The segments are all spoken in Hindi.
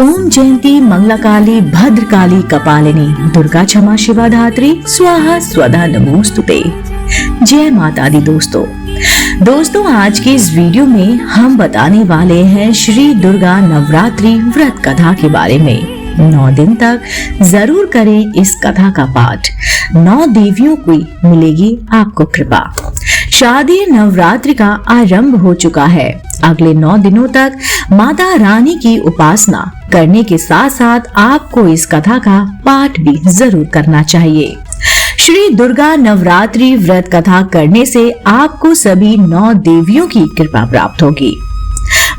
ओम जयंती मंगलाकाली भद्रकाली कपालिनी दुर्गा क्षमा शिवा धात्री स्वाहा स्वधा नमोस्तुते। जय माता दी। दोस्तों आज के इस वीडियो में हम बताने वाले हैं श्री दुर्गा नवरात्रि व्रत कथा के बारे में। 9 दिन तक जरूर करें इस कथा का पाठ। 9 देवियों की मिलेगी आपको कृपा। शारदीय नवरात्रि का आरंभ हो चुका है। अगले 9 दिनों तक माता रानी की उपासना करने के साथ साथ आपको इस कथा का पाठ भी जरूर करना चाहिए। श्री दुर्गा नवरात्रि व्रत कथा करने से आपको सभी 9 देवियों की कृपा प्राप्त होगी।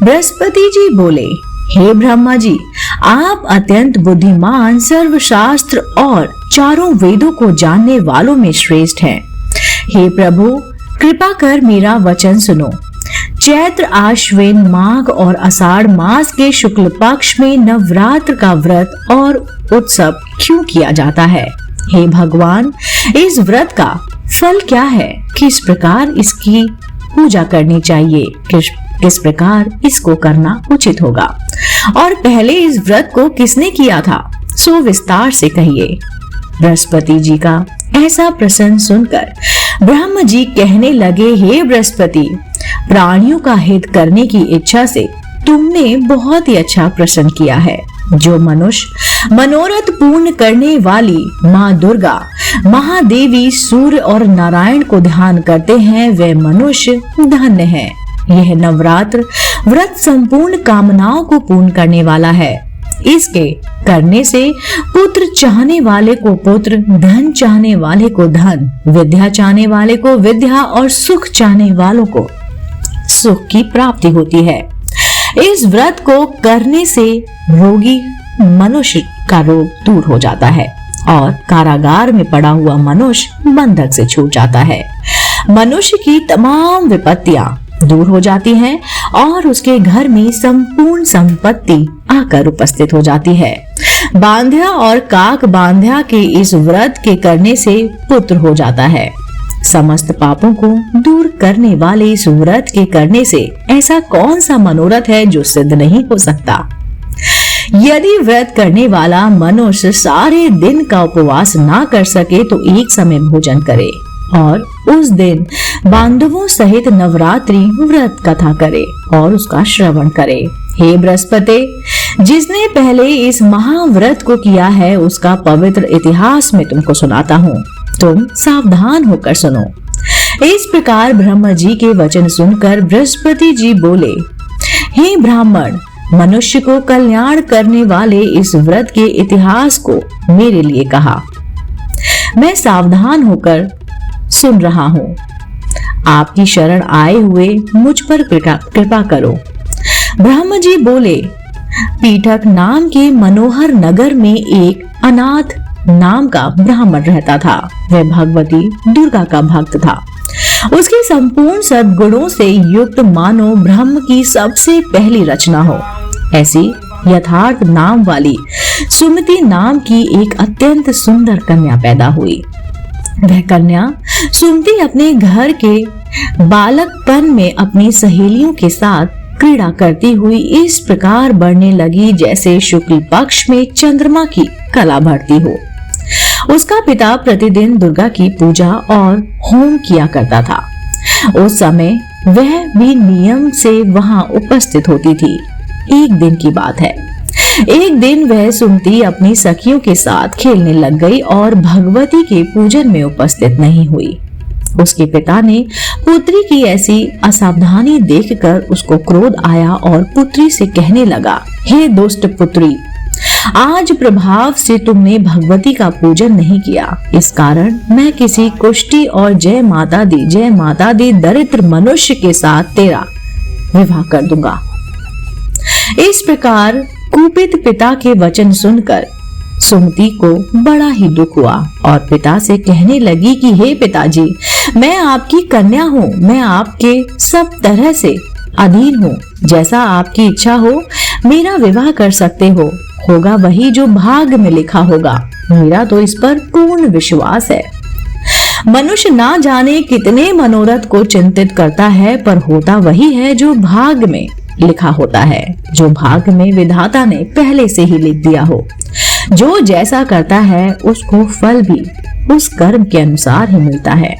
बृहस्पति जी बोले, हे ब्रह्मा जी, आप अत्यंत बुद्धिमान, सर्वशास्त्र और चारों वेदों को जानने वालों में श्रेष्ठ हैं। हे प्रभु, कृपा कर मेरा वचन सुनो। चैत्र, आश्विन, माघ और आषाढ़ मास के शुक्ल पक्ष में नवरात्र का व्रत और उत्सव क्यों किया जाता है? हे भगवान, इस व्रत का फल क्या है? किस प्रकार इसकी पूजा करनी चाहिए? किस प्रकार इसको करना उचित होगा? और पहले इस व्रत को किसने किया था? सो विस्तार से कहिए। बृहस्पति जी का ऐसा प्रश्न सुनकर ब्रह्मा जी कहने लगे, हे बृहस्पति, प्राणियों का हित करने की इच्छा से तुमने बहुत ही अच्छा प्रश्न किया है। जो मनुष्य मनोरथ पूर्ण करने वाली माँ दुर्गा, महादेवी, सूर्य और नारायण को ध्यान करते हैं, वे मनुष्य धन्य हैं। यह नवरात्र व्रत संपूर्ण कामनाओं को पूर्ण करने वाला है। इसके करने से पुत्र चाहने वाले को पुत्र, धन चाहने वाले को धन, विद्या चाहने वाले को विद्या और सुख चाहने वालों को सुख की प्राप्ति होती है। इस व्रत को करने से रोगी मनुष्य का रोग दूर हो जाता है और कारागार में पड़ा हुआ मनुष्य बंधक से छूट जाता है। मनुष्य की तमाम विपत्तियां दूर हो जाती हैं और उसके घर में संपूर्ण संपत्ति आकर उपस्थित हो जाती है। बांध्या और काक बांध्या के इस व्रत के करने से पुत्र हो जाता है। समस्त पापों को दूर करने वाले इस व्रत के करने से ऐसा कौन सा मनोरथ है जो सिद्ध नहीं हो सकता? यदि व्रत करने वाला मनुष्य सारे दिन का उपवास ना कर सके तो एक समय भोजन करे और उस दिन बांधवों सहित नवरात्रि व्रत कथा करे और उसका श्रवण करे। हे बृहस्पति, जिसने पहले इस महाव्रत को किया है उसका पवित्र इतिहास में तुमको सुनाता हूँ। तुम सावधान होकर सुनो। इस प्रकार ब्रह्मा जी के वचन सुनकर बृहस्पति जी बोले, हे ब्राह्मण, मनुष्य को कल्याण करने वाले इस व्रत के इतिहास को मेरे लिए कहा। मैं सावधान होकर सुन रहा हूँ। आपकी शरण आए हुए मुझ पर कृपा करो। ब्रह्मा जी बोले, पीठक नाम के मनोहर नगर में एक अनाथ नाम का ब्राह्मण रहता था। वह भगवती दुर्गा का भक्त था। उसके संपूर्ण सद्गुणों से युक्त मानो ब्रह्म की सबसे पहली रचना हो, ऐसी यथार्थ नाम वाली सुमति नाम की एक अत्यंत सुंदर कन्या पैदा हुई। वह कन्या सुमति अपने घर के बालकपन में अपनी सहेलियों के साथ क्रीड़ा करती हुई इस प्रकार बढ़ने लगी जैसे शुक्ल पक्ष में चंद्रमा की कला बढ़ती हो। उसका पिता प्रतिदिन दुर्गा की पूजा और होम किया करता था। उस समय वह भी नियम से वहां उपस्थित होती थी। एक दिन की बात है। एक दिन वह सुमति अपनी सखियों के साथ खेलने लग गई और भगवती के पूजन में उपस्थित नहीं हुई। उसके पिता ने पुत्री की ऐसी असावधानी देखकर उसको क्रोध आया और पुत्री से कहने लगा, हे दुष्ट पुत्री, आज प्रभाव से तुमने भगवती का पूजन नहीं किया। इस कारण मैं किसी कुष्टी और जय माता दी दरिद्र मनुष्य के साथ तेरा विवाह कर दूंगा। इस प्रकार कुपित पिता के वचन सुनकर सुमति को बड़ा ही दुख हुआ और पिता से कहने लगी कि हे पिताजी, मैं आपकी कन्या हूँ, मैं आपके सब तरह से अधीन हूँ। जैसा आपकी इच्छा हो मेरा विवाह कर सकते हो। होगा वही जो भाग्य में लिखा होगा। मेरा तो इस पर पूर्ण विश्वास है। मनुष्य ना जाने कितने मनोरथ को चिंतित करता है, पर होता वही है जो भाग्य में लिखा होता है, जो भाग्य में विधाता ने पहले से ही लिख दिया हो। जो जैसा करता है उसको फल भी उस कर्म के अनुसार ही मिलता है,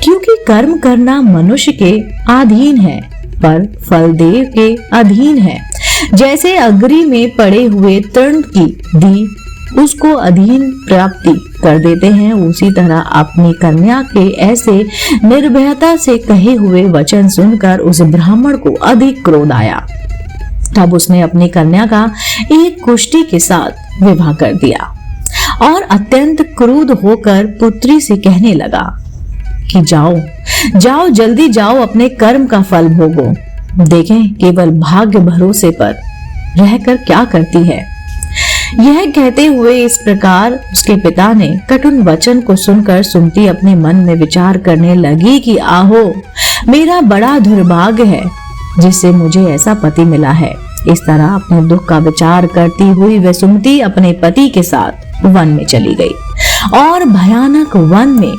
क्योंकि कर्म करना मनुष्य के अधीन है पर फल देव के अधीन है। जैसे अग्नि में पड़े हुए तृण की दी उसको अधीन प्राप्ति कर देते हैं, उसी तरह अपनी कन्या के ऐसे निर्भयता से कहे हुए वचन सुनकर उस ब्राह्मण को अधिक क्रोध आया। तब उसने अपनी कन्या का एक कुष्टी के साथ विवाह कर दिया और अत्यंत क्रोध होकर पुत्री से कहने लगा कि जाओ जाओ, जल्दी जाओ, अपने कर्म का फल भोगो। देखें केवल भाग्य भरोसे पर रहकर क्या करती है। यह कहते हुए इस प्रकार उसके पिता ने कटुन वचन को सुनकर सुमति अपने मन में विचार करने लगी कि आहो, मेरा बड़ा दुर्भाग्य है जिससे मुझे ऐसा पति मिला है। इस तरह अपने दुख का विचार करती हुई वह सुमति अपने पति के साथ वन में चली गई और भयानक वन में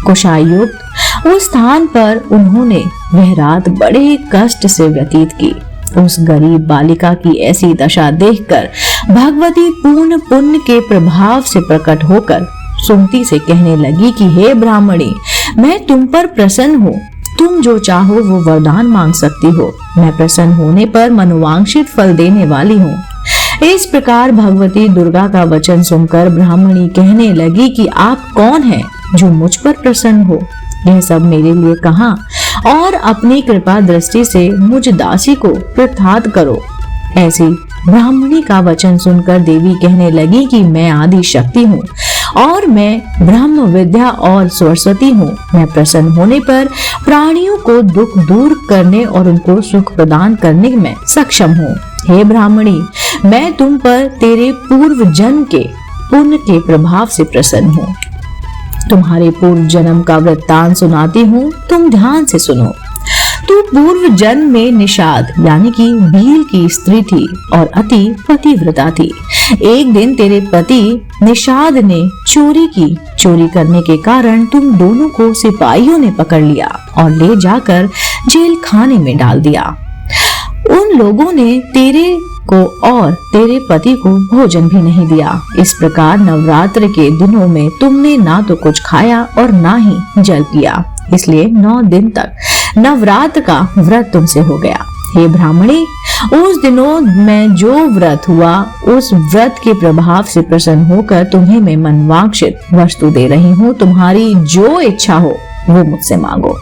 कुशायुक्त उस स्थान पर उन्होंने वह रात बड़े कष्ट से व्यतीत की। उस गरीब बालिका की ऐसी दशा देखकर भगवती पूर्ण पुण्य के प्रभाव से प्रकट होकर सुमति से कहने लगी कि हे ब्राह्मणी, मैं तुम पर प्रसन्न हूँ, तुम जो चाहो वो वरदान मांग सकती हो। मैं प्रसन्न होने पर मनोवांछित फल देने वाली हूँ। इस प्रकार भगवती दुर्गा का वचन सुनकर ब्राह्मणी कहने लगी कि आप कौन हैं जो मुझ पर प्रसन्न हो? यह सब मेरे लिए कहा और अपनी कृपा दृष्टि से मुझ दासी को प्रसाद करो। ऐसी ब्राह्मणी का वचन सुनकर देवी कहने लगी कि मैं आदि शक्ति हूँ और मैं ब्रह्म विद्या और सरस्वती हूँ। मैं प्रसन्न होने पर प्राणियों को दुख दूर करने और उनको सुख प्रदान करने में सक्षम हूँ। हे ब्राह्मणी, मैं तुम पर तेरे पूर्व जन्म के पुण्य के प्रभाव से प्रसन्न हूँ। तुम्हारे पूर्व जन्म का वृत्तांत सुनाती हूँ, तुम ध्यान से सुनो। तू पूर्व जन्म में निषाद यानी कि भील की स्त्री थी और अति पतिव्रता थी। एक दिन तेरे पति निषाद ने चोरी की। चोरी करने के कारण तुम दोनों को सिपाहियों ने पकड़ लिया और ले जाकर जेल खाने में डाल दिया। उन लोगों ने तेरे को और तेरे पति को भोजन भी नहीं दिया। इस प्रकार नवरात्र के दिनों में तुमने ना तो कुछ खाया और ना ही जल पिया, इसलिए 9 दिन तक नवरात्र का व्रत तुमसे हो गया। हे ब्राह्मणी, उस दिनों में जो व्रत हुआ उस व्रत के प्रभाव से प्रसन्न होकर तुम्हें मैं मनवांछित वस्तु दे रही हूँ। तुम्हारी जो इच्छा हो वो मुझसे मांगो।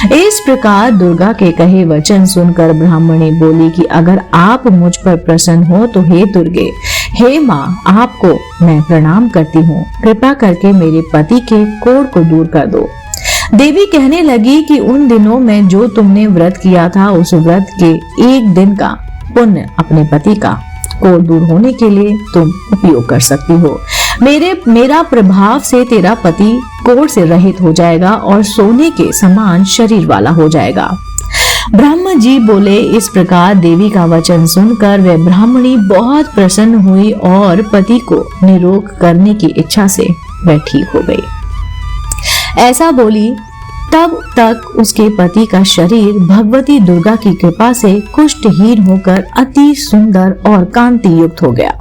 इस प्रकार दुर्गा के कहे वचन सुनकर ब्राह्मणी बोली कि अगर आप मुझ पर प्रसन्न हो तो हे दुर्गे, हे माँ, आपको मैं प्रणाम करती हूँ। कृपा करके मेरे पति के कोढ़ को दूर कर दो। देवी कहने लगी कि उन दिनों में जो तुमने व्रत किया था उस व्रत के एक दिन का पुण्य अपने पति का कोढ़ दूर होने के लिए तुम उपयोग कर सकती हो। मेरा प्रभाव से तेरा पति कोढ़ से रहित हो जाएगा और सोने के समान शरीर वाला हो जाएगा। ब्रह्मा जी बोले। इस प्रकार देवी का वचन सुनकर वह ब्राह्मणी बहुत प्रसन्न हुई और पति को निरोग करने की इच्छा से वह ठीक हो गई। ऐसा बोली तब तक उसके पति का शरीर भगवती दुर्गा की कृपा से कुष्ठहीन होकर अति सुंदर और कांति युक्त हो गया,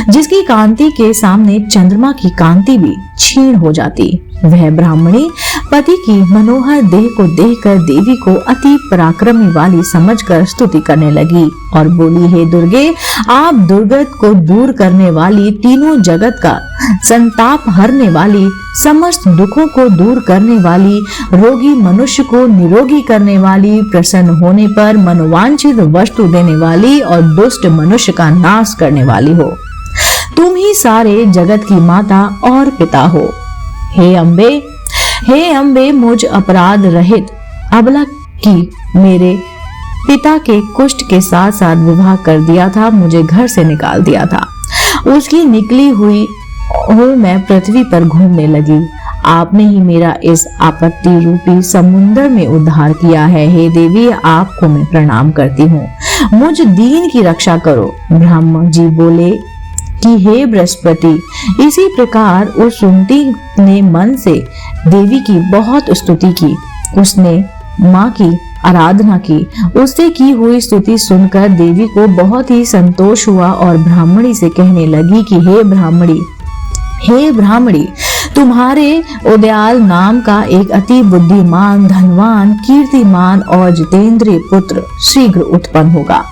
जिसकी कांति के सामने चंद्रमा की कांति भी क्षीण हो जाती। वह ब्राह्मणी पति की मनोहर देह को देखकर देवी को अति पराक्रमी वाली समझकर स्तुति करने लगी और बोली, हे दुर्गे, आप दुर्गत को दूर करने वाली, तीनों जगत का संताप हरने वाली, समस्त दुखों को दूर करने वाली, रोगी मनुष्य को निरोगी करने वाली, प्रसन्न होने पर मनोवांछित वस्तु देने वाली और दुष्ट मनुष्य का नाश करने वाली हो। तुम ही सारे जगत की माता और पिता हो। हे अम्बे, मुझ अपराध रहित अबला की मेरे पिता के कुष्ठ के साथ साथ विवाह कर दिया था, मुझे घर से निकाल दिया था। उसकी निकली हुई मैं पृथ्वी पर घूमने लगी। आपने ही मेरा इस आपत्ति रूपी समुद्र में उद्धार किया है। हे देवी, आपको मैं प्रणाम करती हूँ, मुझ दीन की रक्षा करो। ब्रह्मा जी बोले कि हे बृहस्पति, इसी प्रकार उस सुमति ने मन से देवी की बहुत स्तुति की। उसने माँ की आराधना की। उससे की हुई स्तुति सुनकर देवी को बहुत ही संतोष हुआ और ब्राह्मणी से कहने लगी कि हे ब्राह्मणी, तुम्हारे उदयाल नाम का एक अति बुद्धिमान, धनवान, कीर्तिमान और जितेंद्रिय पुत्र शीघ्र उत्पन्न होगा।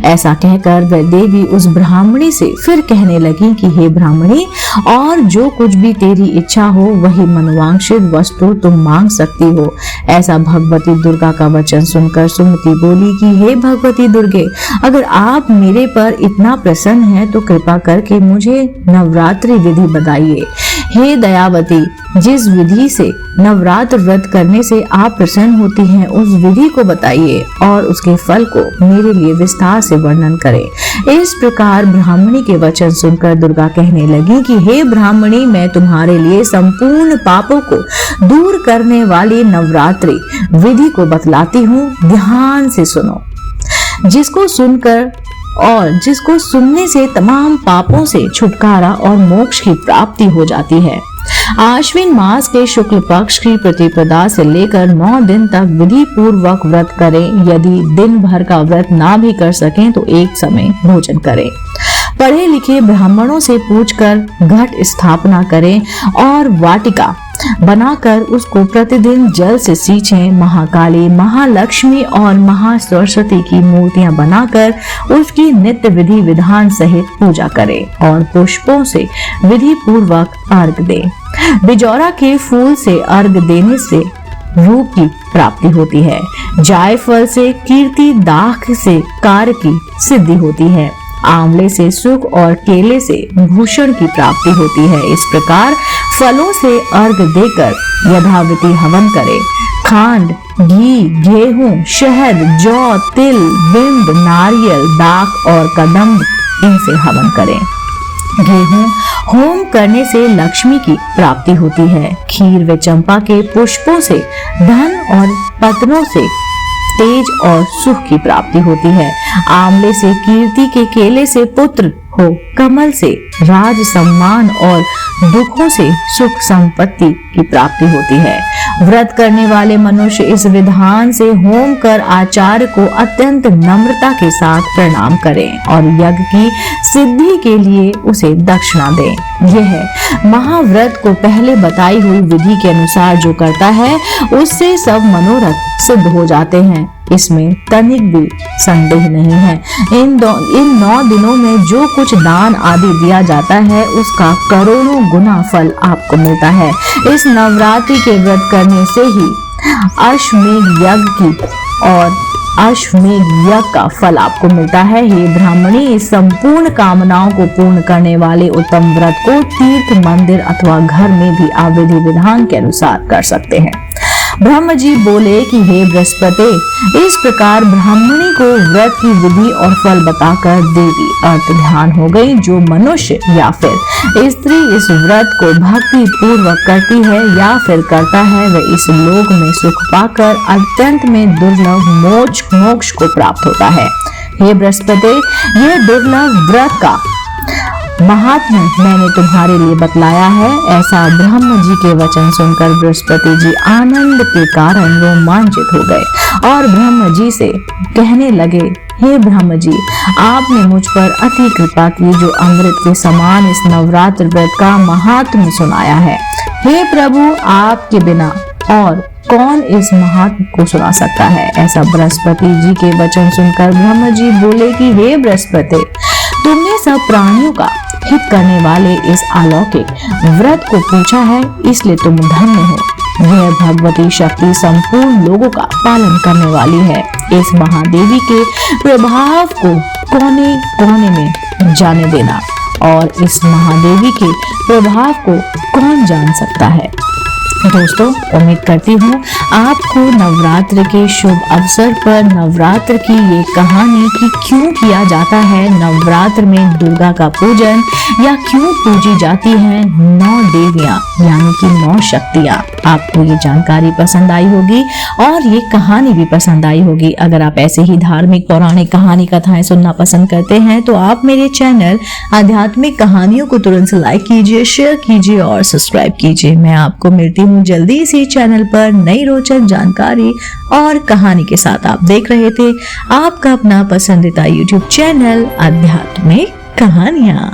ऐसा कहकर वह देवी उस ब्राह्मणी से फिर कहने लगी कि हे ब्राह्मणी, और जो कुछ भी तेरी इच्छा हो वही मनोवांछित वस्तु तुम मांग सकती हो। ऐसा भगवती दुर्गा का वचन सुनकर सुमति बोली कि हे भगवती दुर्गे, अगर आप मेरे पर इतना प्रसन्न हैं तो कृपा करके मुझे नवरात्रि विधि बताइए। हे दयावती, जिस विधि से नवरात्र व्रत करने से आप प्रसन्न होती हैं उस विधि को बताइए और उसके फल को मेरे लिए विस्तार से वर्णन करें। इस प्रकार ब्राह्मणी के वचन सुनकर दुर्गा कहने लगी कि हे ब्राह्मणी, मैं तुम्हारे लिए संपूर्ण पापों को दूर करने वाली नवरात्रि विधि को बतलाती हूँ, ध्यान से सुनो। जिसको सुनने से तमाम पापों से छुटकारा और मोक्ष की प्राप्ति हो जाती है। आश्विन मास के शुक्ल पक्ष की प्रतिपदा से लेकर 9 दिन तक विधि पूर्वक व्रत करें। यदि दिन भर का व्रत ना भी कर सकें तो एक समय भोजन करें। पढ़े लिखे ब्राह्मणों से पूछकर घट स्थापना करें और वाटिका बनाकर उसको प्रतिदिन जल से सींचें। महाकाली, महालक्ष्मी और महासरस्वती की मूर्तियां बनाकर उसकी नित्य विधि विधान सहित पूजा करें और पुष्पों से विधि पूर्वक अर्घ दें। बिजौरा के फूल से अर्घ देने से रूप की प्राप्ति होती है। जायफल से कीर्ति, दाख से कार्य की सिद्धि होती है। आंवले से सुख और केले से भूषण की प्राप्ति होती है। इस प्रकार फलों से अर्घ देकर यथाविधि हवन करें। खांड, घी, गेहूं, शहद, जौ, तिल, बिंब, नारियल, दाख और कदम्ब, इनसे हवन करें। गेहूं होम करने से लक्ष्मी की प्राप्ति होती है। खीर व चंपा के पुष्पों से धन और पत्रों से तेज और सुख की प्राप्ति होती है। आंवले से कीर्ति, के केले से पुत्र हो, कमल से राज सम्मान और दुखों से सुख संपत्ति की प्राप्ति होती है। व्रत करने वाले मनुष्य इस विधान से होम कर आचार्य को अत्यंत नम्रता के साथ प्रणाम करें और यज्ञ की सिद्धि के लिए उसे दक्षिणा दें। यह महाव्रत को पहले बताई हुई विधि के अनुसार जो करता है उससे सब मनोरथ सिद्ध हो जाते हैं। इसमें तनिक भी संदेह नहीं है। इन 9 दिनों में जो कुछ दान आदि दिया जाता है उसका करोड़ों गुना फल आपको मिलता है। इस नवरात्रि के व्रत करने से ही अश्वमेध यज्ञ का फल आपको मिलता है। हे ब्राह्मणी, इस संपूर्ण कामनाओं को पूर्ण करने वाले उत्तम व्रत को तीर्थ, मंदिर अथवा घर में भी आप विधि विधान के अनुसार कर सकते हैं। ब्रह्म जी बोले कि हे बृहस्पति, इस प्रकार ब्राह्मणी को व्रत की विधि और फल बताकर देवी अर्थ ध्यान हो गई। जो मनुष्य या फिर स्त्री इस व्रत को भक्ति पूर्वक करती है या फिर करता है वह इस लोक में सुख पाकर अत्यंत में दुर्लभ मोक्ष को प्राप्त होता है। हे बृहस्पति, यह दुर्लभ व्रत का महात्म्य मैंने तुम्हारे लिए बतलाया है। ऐसा ब्रह्म जी के वचन सुनकर बृहस्पति जी आनंद के कारण रोमांचित हो गए और ब्रह्म जी से कहने लगे, हे ब्रह्म जी, आपने मुझ पर अति कृपा की जो अमृत के समान इस नवरात्र व्रत का महात्म्य सुनाया है। हे प्रभु, आपके बिना और कौन इस महात्म्य को सुना सकता है। ऐसा बृहस्पति जी के वचन सुनकर ब्रह्म जी बोले कि हे बृहस्पति, तुमने सब प्राणियों का हित करने वाले इस अलौकिक व्रत को पूछा है, इसलिए तुम धन्य हो। यह भगवती शक्ति संपूर्ण लोगों का पालन करने वाली है। इस महादेवी के प्रभाव को कोने कोने में जाने देना और इस महादेवी के प्रभाव को कौन जान सकता है। दोस्तों, उम्मीद करती हूँ आपको नवरात्र के शुभ अवसर पर नवरात्र की ये कहानी कि क्यों किया जाता है नवरात्र में दुर्गा का पूजन या क्यों पूजी जाती हैं 9 देवियां यानी कि 9 शक्तियां, आपको ये जानकारी पसंद आई होगी और ये कहानी भी पसंद आई होगी। अगर आप ऐसे ही धार्मिक पौराणिक कहानी कथाएं सुनना पसंद करते हैं तो आप मेरे चैनल आध्यात्मिक कहानियों को तुरंत से लाइक कीजिए, शेयर कीजिए और सब्सक्राइब कीजिए। मैं आपको मिलती हूँ जल्दी इसी चैनल पर नई रोचक जानकारी और कहानी के साथ। आप देख रहे थे आपका अपना पसंदीदा यूट्यूब चैनल आध्यात्मिक कहानियां।